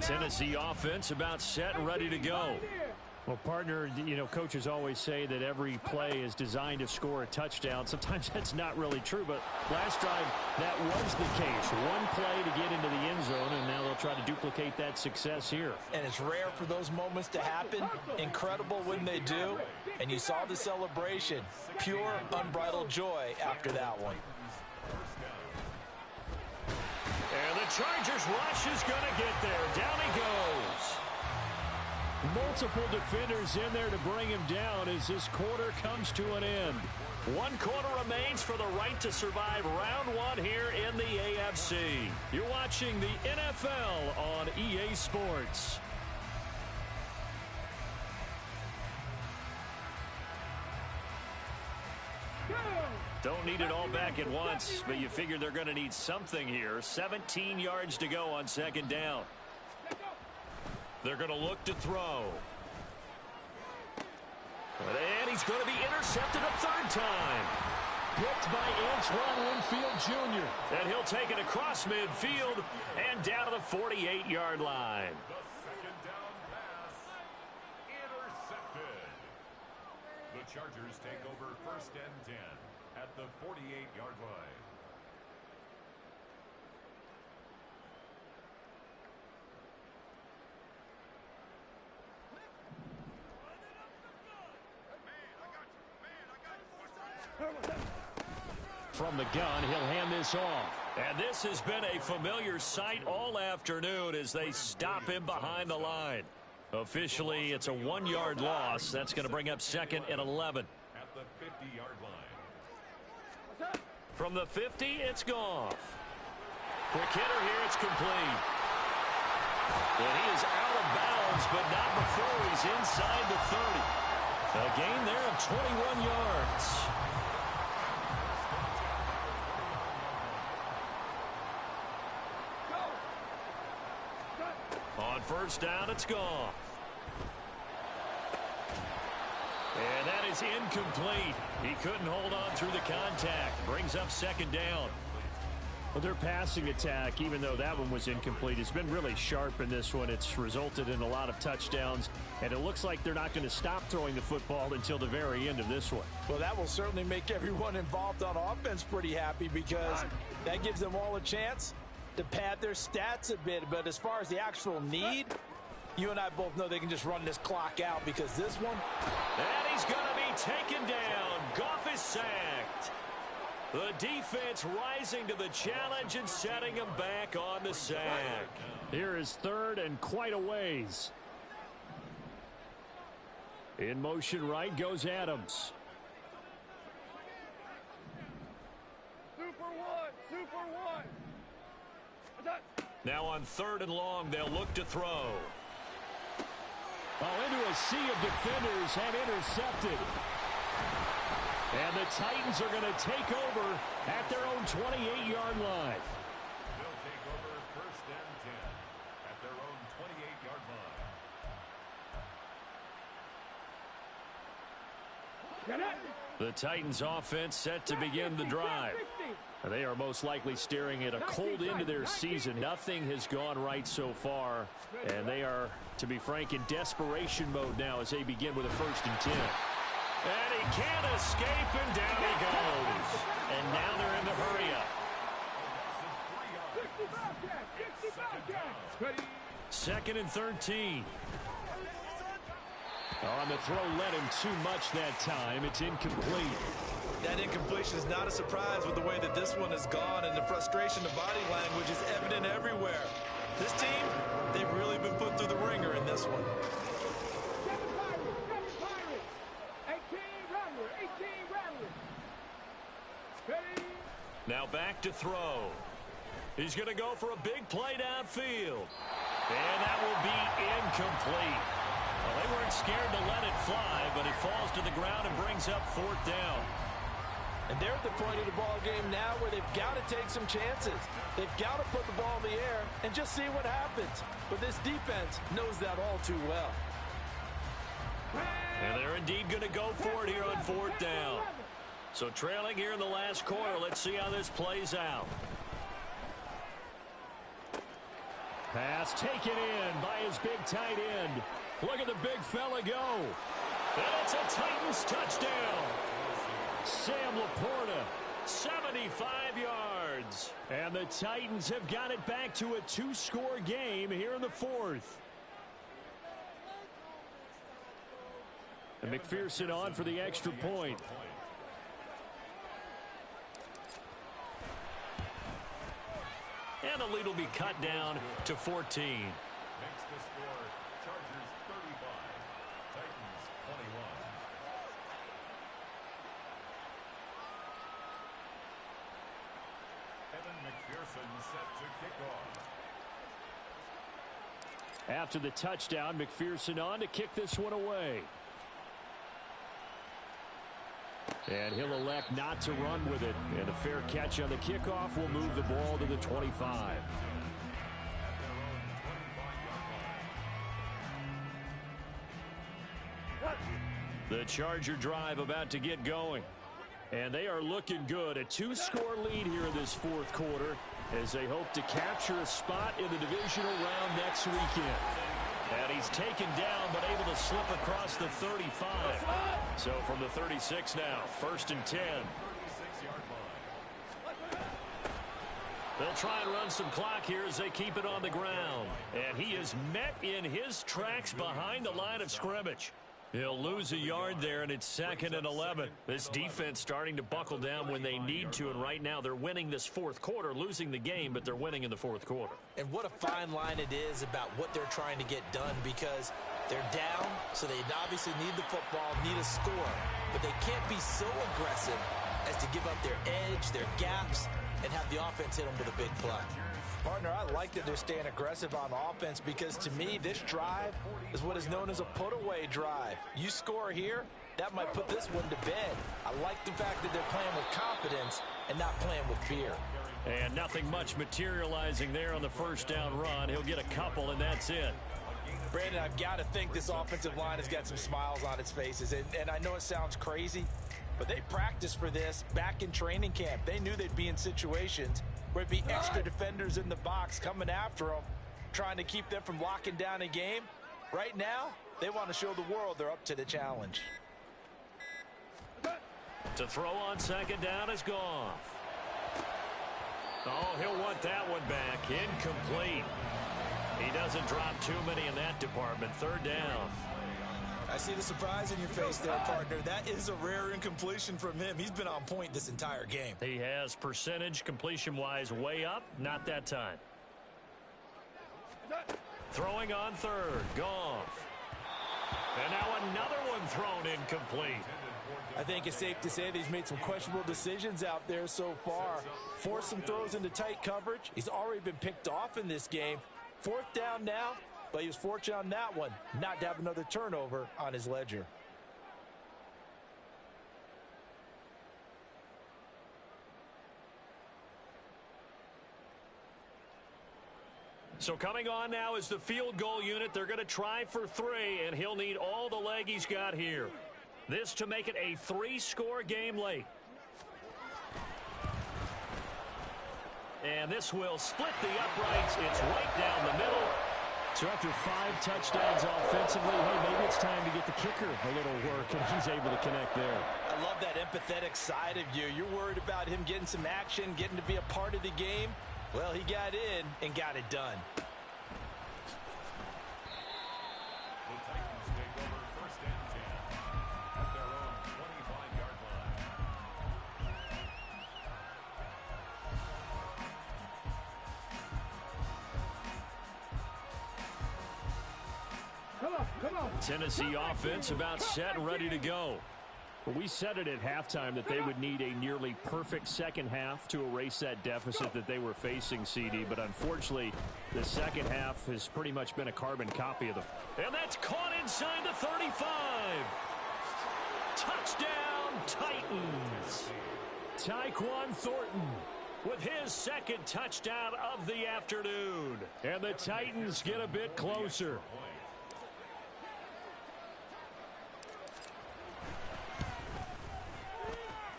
Tennessee offense about set and ready to go. Well, partner, you know, coaches always say that every play is designed to score a touchdown. Sometimes that's not really true, but last drive, that was the case. One play to get into the end zone, and now they'll try to duplicate that success here. And it's rare for those moments to happen. Incredible when they do. And you saw the celebration. Pure, unbridled joy after that one. And the Chargers rush is going to get there. Down he goes. Multiple defenders in there to bring him down as this quarter comes to an end. One quarter remains for the right to survive round one here in the AFC. You're watching the NFL on EA Sports. Don't need it all back at once, but you figure they're going to need something here. 17 yards to go on second down. They're going to look to throw. And he's going to be intercepted a third time. Picked by Antoine Winfield Jr. And he'll take it across midfield and down to the 48-yard line. The second down pass intercepted. The Chargers take over 1st and 10 at the 48-yard line. From the gun, he'll hand this off. And this has been a familiar sight all afternoon as they stop him behind the line. Officially, it's a 1-yard loss. That's going to bring up 2nd and 11. At the 50-yard line. From the 50, it's Goff. Quick hitter here, it's complete. And he is out of bounds, but not before he's inside the 30. A gain there of 21 yards. On 1st down, it's Goff. And that is incomplete. He couldn't hold on through the contact. Brings up 2nd down. Well, their passing attack, even though that one was incomplete, has been really sharp in this one. It's resulted in a lot of touchdowns, and it looks like they're not going to stop throwing the football until the very end of this one. Well, that will certainly make everyone involved on offense pretty happy because that gives them all a chance to pad their stats a bit. But as far as the actual need, you and I both know they can just run this clock out because this one. And he's going to be taken down. Goff is sacked. The defense rising to the challenge and setting him back on the sack. Here is 3rd and quite a ways. In motion right goes Adams. Now on 3rd and long, they'll look to throw. Oh, into a sea of defenders and intercepted. And the Titans are going to take over at their own 28-yard line. They'll take over 1st and 10 at their own 28-yard line. The Titans offense set to begin the drive. They are most likely staring at a cold end of their season. Nothing has gone right so far, and they are, to be frank, in desperation mode now as they begin with a 1st and 10. And he can't escape, and down he goes. And now they're in the hurry up. 2nd and 13. On the throw led him too much that time. It's incomplete. That incompletion is not a surprise with the way that this one has gone, and the frustration, the body language is evident everywhere. This team, they've really been put through the ringer in this one. Now back to throw. He's going to go for a big play downfield. And that will be incomplete. Well, they weren't scared to let it fly, but it falls to the ground and brings up 4th down. And they're at the point of the ball game now where they've got to take some chances. They've got to put the ball in the air and just see what happens. But this defense knows that all too well. And they're indeed going to go for it here on 4th down. So trailing here in the last quarter, let's see how this plays out. Pass taken in by his big tight end. Look at the big fella go. And it's a Titans touchdown. Sam Laporta, 75 yards. And the Titans have got it back to a 2-score game here in the fourth. And McPherson on for the extra point. And the lead will be cut down to 14. Makes the score Chargers 35, Titans 21. Evan McPherson set to kick off. After the touchdown, McPherson on to kick this one away. And he'll elect not to run with it. And a fair catch on the kickoff will move the ball to the 25. The Charger drive about to get going. And they are looking good. A 2-score lead here in this fourth quarter as they hope to capture a spot in the divisional round next weekend. And he's taken down but able to slip across the 35. So from the 36 now, 1st and 10. They'll try and run some clock here as they keep it on the ground. And he is met in his tracks behind the line of scrimmage. He'll lose a yard there, and it's 2nd and 11. This defense starting to buckle down when they need to, and right now they're winning this fourth quarter, losing the game, but they're winning in the fourth quarter. And what a fine line it is about what they're trying to get done, because they're down, so they obviously need the football, need a score, but they can't be so aggressive as to give up their edge, their gaps, and have the offense hit them with a big play. Partner, I like that they're staying aggressive on offense because, to me, this drive is what is known as a put-away drive. You score here, that might put this one to bed. I like the fact that they're playing with confidence and not playing with fear. And nothing much materializing there on the first down run. He'll get a couple, and that's it. Brandon, I've got to think this offensive line has got some smiles on its faces. And I know it sounds crazy, but they practiced for this back in training camp. They knew they'd be in situations where it'd be extra defenders in the box coming after them, trying to keep them from locking down a game. Right now, they want to show the world they're up to the challenge. To throw on 2nd down is Goff. Oh, he'll want that one back. Incomplete. He doesn't drop too many in that department. 3rd down. I see the surprise in your face there, partner. That is a rare incompletion from him. He's been on point this entire game. He has percentage completion-wise way up. Not that time. Throwing on 3rd. Goff. And now another one thrown incomplete. I think it's safe to say that he's made some questionable decisions out there so far. Forced some throws into tight coverage. He's already been picked off in this game. 4th down now. But he was fortunate on that one, not to have another turnover on his ledger. So coming on now is the field goal unit. They're going to try for 3, and he'll need all the leg he's got here. This to make it a 3-score game late. And this will split the uprights. It's right down the middle. So after 5 touchdowns offensively, hey, maybe it's time to get the kicker a little work, and he's able to connect there. I love that empathetic side of you. You're worried about him getting some action, getting to be a part of the game. Well, he got in and got it done. The Titans take over 1st and 10 at their own 25-yard line. Come on. Tennessee offense about set and ready to go. Well, we said it at halftime that they would need a nearly perfect second half to erase that deficit that they were facing, CD. But unfortunately, the second half has pretty much been a carbon copy of them. And that's caught inside the 35. Touchdown, Titans. Tyquan Thornton with his 2nd touchdown of the afternoon. And the Titans get a bit closer.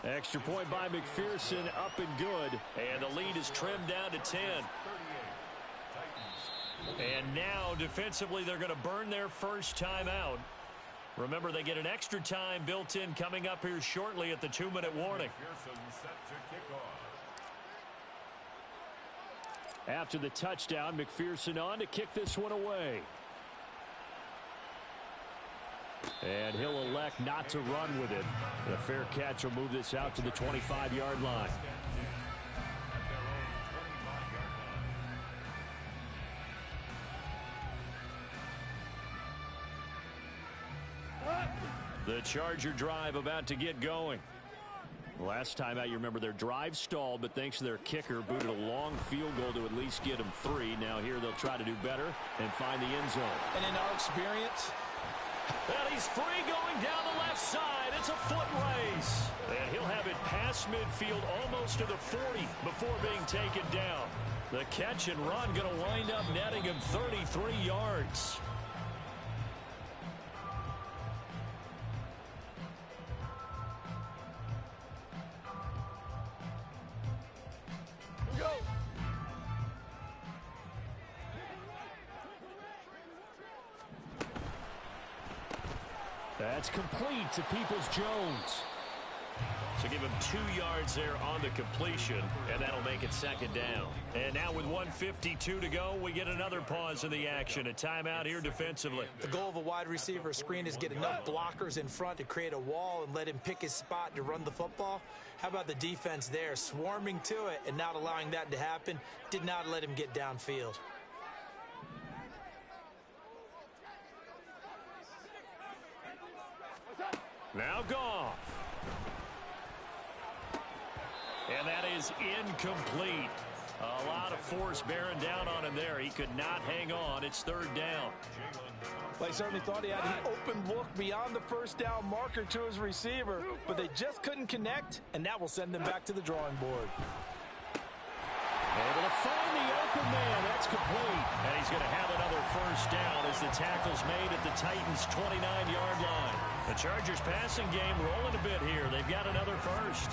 Extra point by McPherson, up and good. And the lead is trimmed down to 10. And now, defensively, they're going to burn their first timeout. Remember, they get an extra time built in coming up here shortly at the 2-minute warning. After the touchdown, McPherson on to kick this one away. And he'll elect not to run with it. The fair catch will move this out to the 25-yard line. The Charger drive about to get going. Last time out, you remember their drive stalled, but thanks to their kicker, booted a long field goal to at least get them 3. Now here they'll try to do better and find the end zone. And in our experience, and he's free going down the left side. It's a foot race. And he'll have it past midfield almost to the 40 before being taken down. The catch and run going to wind up netting him 33 yards. That's complete to Peoples-Jones. So give him 2 yards there on the completion, and that'll make it second down. And now with 1:52 to go, we get another pause in the action. A timeout here defensively. The goal of a wide receiver screen is get enough blockers in front to create a wall and let him pick his spot to run the football. How about the defense there, swarming to it and not allowing that to happen? Did not let him get downfield. Now Goff. And that is incomplete. A lot of force bearing down on him there. He could not hang on. It's third down. They certainly thought he had an open look beyond the first down marker to his receiver, but they just couldn't connect, and that will send them back to the drawing board. Able to find the open man. That's complete. And he's going to have another first down as the tackle's made at the Titans' 29-yard line. The Chargers passing game rolling a bit here. They've got another first.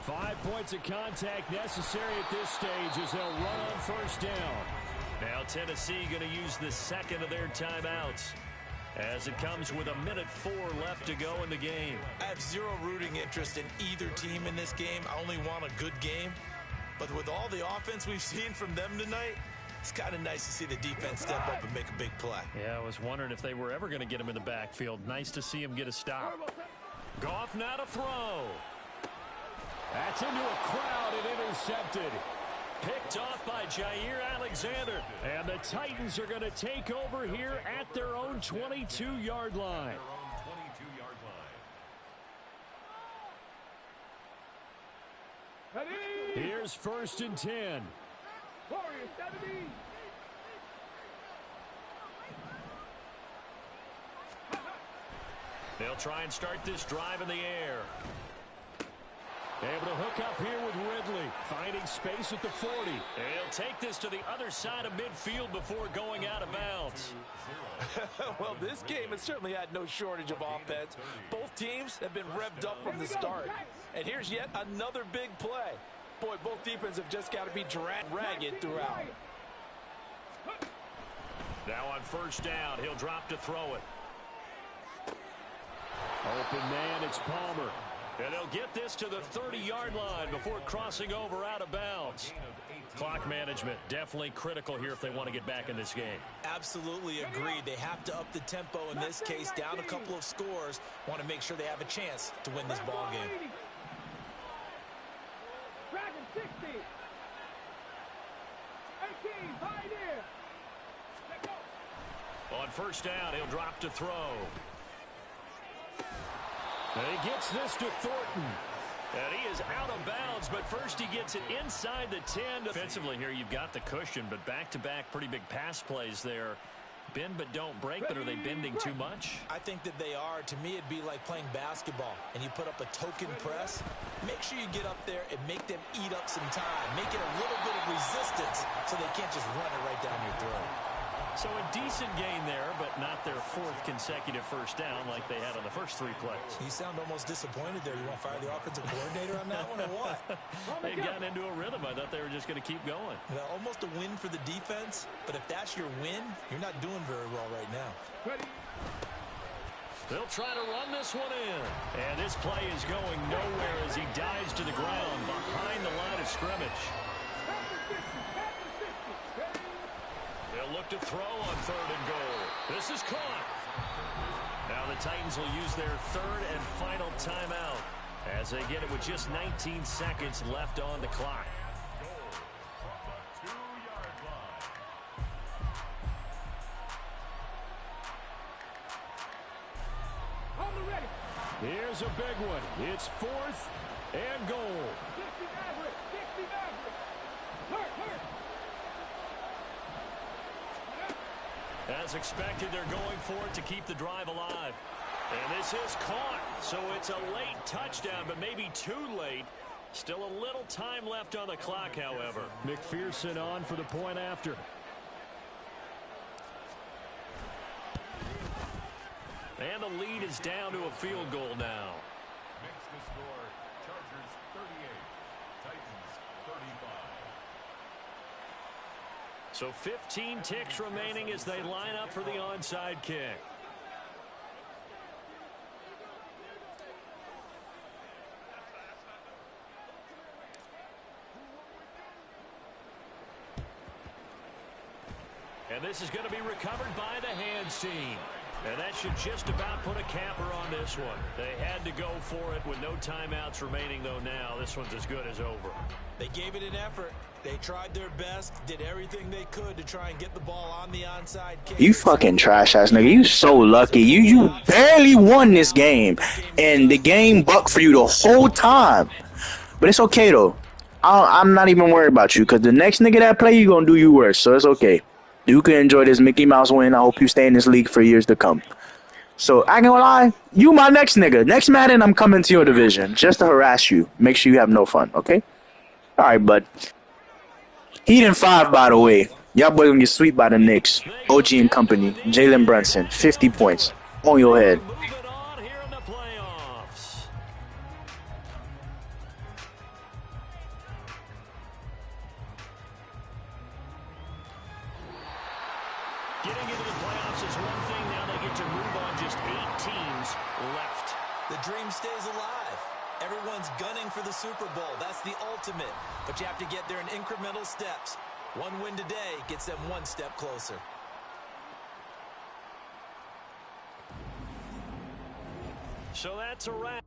Five points of contact necessary at this stage as they'll run on first down. Now Tennessee going to use the second of their timeouts as it comes with 1:04 left to go in the game. I have zero rooting interest in either team in this game. I only want a good game. But with all the offense we've seen from them tonight, it's kind of nice to see the defense step up and make a big play. Yeah, I was wondering if they were ever going to get him in the backfield. Nice to see him get a stop. Goff now to throw. That's into a crowd and intercepted. Picked off by Jair Alexander. And the Titans are going to take over here at their own 22-yard line. Here's 1st and 10. They'll try and start this drive in the air. Able to hook up here with Ridley. Finding space at the 40. He'll take this to the other side of midfield before going out of bounds. Well, this game has certainly had no shortage of offense. Both teams have been revved up from the start. And here's yet another big play. Boy, both defenses have just got to be ragged throughout. Now on first down, he'll drop to throw it. Open man, it's Palmer. And they'll get this to the 30-yard line before crossing over out of bounds. Clock management definitely critical here if they want to get back in this game. Absolutely agreed. They have to up the tempo in this case, down a couple of scores. Want to make sure they have a chance to win this ball game. On first down, he'll drop to throw. And he gets this to Thornton. And he is out of bounds, but first he gets it inside the 10. Defensively here, you've got the cushion, but back-to-back pretty big pass plays there. Bend but don't break, but are they bending too much? I think that they are. To me, it'd be like playing basketball, and you put up a token press. Make sure you get up there and make them eat up some time. Make it a little bit of resistance so they can't just run it right down your throat. So a decent gain there, but not their 4th consecutive first down like they had on the first 3 plays. You sound almost disappointed there. You want to fire the offensive coordinator on that one or what? They'd gotten into a rhythm. I thought they were just going to keep going. Well, almost a win for the defense, but if that's your win, you're not doing very well right now. They'll try to run this one in. And this play is going nowhere as he dives to the ground behind the line of scrimmage. They'll look to throw on 3rd and goal. This is caught. Now the Titans will use their 3rd and final timeout as they get it with just 19 seconds left on the clock. Here's a big one. It's 4th and goal. As expected, they're going for it to keep the drive alive. And this is caught, so it's a late touchdown, but maybe too late. Still a little time left on the clock, however. McPherson on for the point after. And the lead is down to a field goal now. Makes the score Chargers 38, Titans 35. So 15 ticks remaining as they line up for the onside kick. And this is going to be recovered by the hands team. And that should just about put a capper on this one. They had to go for it with no timeouts remaining, though now this one's as good as over. They gave it an effort. They tried their best, did everything they could to try and get the ball on the onside kick. You fucking trash-ass nigga. You so lucky. You barely won this game. And the game bucked for you the whole time. But it's okay, though. I'm not even worried about you. Because the next nigga that play, you going to do you worse. So it's okay. You can enjoy this Mickey Mouse win. I hope you stay in this league for years to come. So, I ain't gonna lie. You my next nigga. Next Madden, I'm coming to your division. Just to harass you. Make sure you have no fun, okay? Alright, bud. Heat in 5, by the way. Y'all boys gonna get swept by the Knicks. OG and company. Jalen Brunson. 50 points. On your head. Moving on here in the playoffs. Getting into the playoffs is one thing. Now they get to move on. Just 8 teams left. The dream stays alive. Everyone's gunning for the Super Bowl. That's the ultimate. But you have to get there in incremental steps. One win today gets them one step closer. So that's a wrap.